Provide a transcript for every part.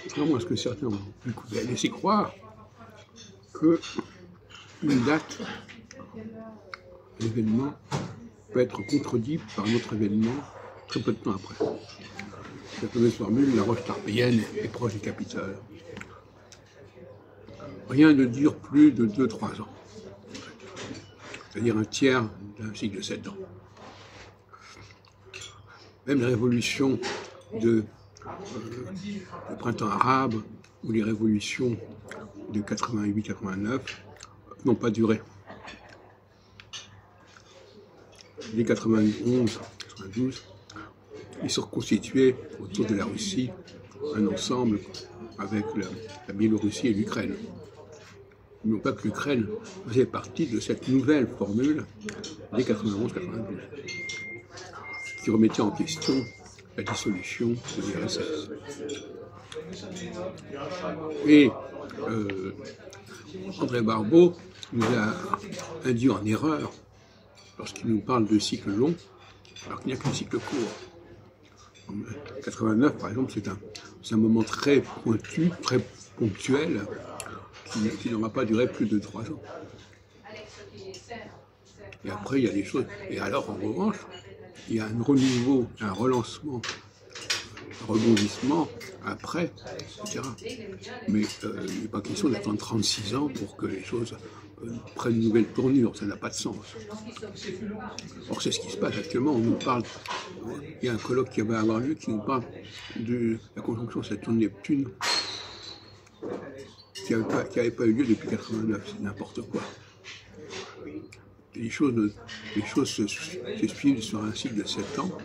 contrairement à ce que certains ont pu laisser croire, qu'une date, un événement, peut être contredit par un autre événement très peu de temps après. Cette fameuse formule, la roche tarpéienne est proche du Capitole. Rien ne dure plus de 2-3 ans, c'est-à-dire un tiers d'un cycle de 7 ans. Même les révolutions du printemps arabe ou les révolutions de 88-89 n'ont pas duré. Dès 91-92, ils se reconstituaient autour de la Russie un ensemble avec la Biélorussie et l'Ukraine. Non pas que l'Ukraine faisait partie de cette nouvelle formule dès 91-92, qui remettait en question la dissolution de l'URSS. Et André Barbeau nous a induit en erreur lorsqu'il nous parle de cycles longs, alors qu'il n'y a qu'un cycle court. En 89, par exemple, c'est un moment très pointu, très ponctuel, qui n'aura pas duré plus de 3 ans. Et après, il y a des choses. Et alors, en revanche, il y a un renouveau, un relancement, un rebondissement après, etc. Mais il n'est pas question d'attendre 36 ans pour que les choses prennent une nouvelle tournure. Ça n'a pas de sens. Or, c'est ce qui se passe actuellement. On nous parle. Il y a un colloque qui va avoir lieu qui nous parle de la conjonction Saturne-Neptune qui n'avait pas eu lieu depuis 89, c'est n'importe quoi. Les choses se suivent sur un cycle de 7 ans.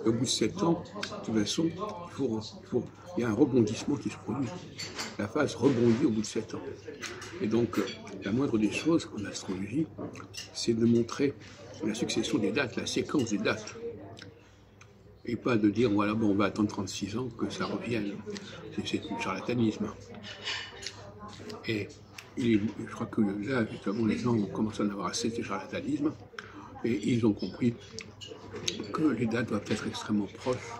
Au bout de 7 ans, de toute façon, il y a un rebondissement qui se produit. La phase rebondit au bout de 7 ans. Et donc, la moindre des choses en astrologie, c'est de montrer la succession des dates, la séquence des dates. Et pas de dire, voilà, bon, on va attendre 36 ans que ça revienne. C'est du charlatanisme. Et je crois que là, justement, les gens ont commencé à en avoir assez de charlatanisme et ils ont compris que les dates doivent être extrêmement proches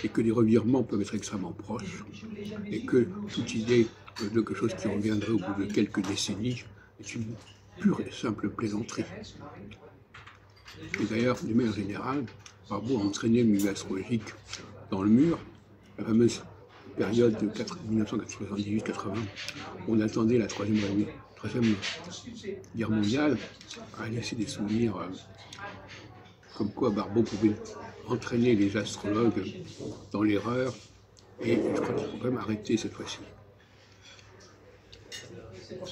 et que les revirements peuvent être extrêmement proches et que toute idée de quelque chose qui reviendrait au bout de quelques décennies est une pure et simple plaisanterie. Et d'ailleurs, d'une manière générale, Barbeau a entraîné le milieu astrologique dans le mur, la fameuse période de 1978-80, on attendait la troisième guerre mondiale, a laissé des souvenirs comme quoi Barbeau pouvait entraîner les astrologues dans l'erreur, et je crois qu'il faut quand même arrêter cette fois-ci.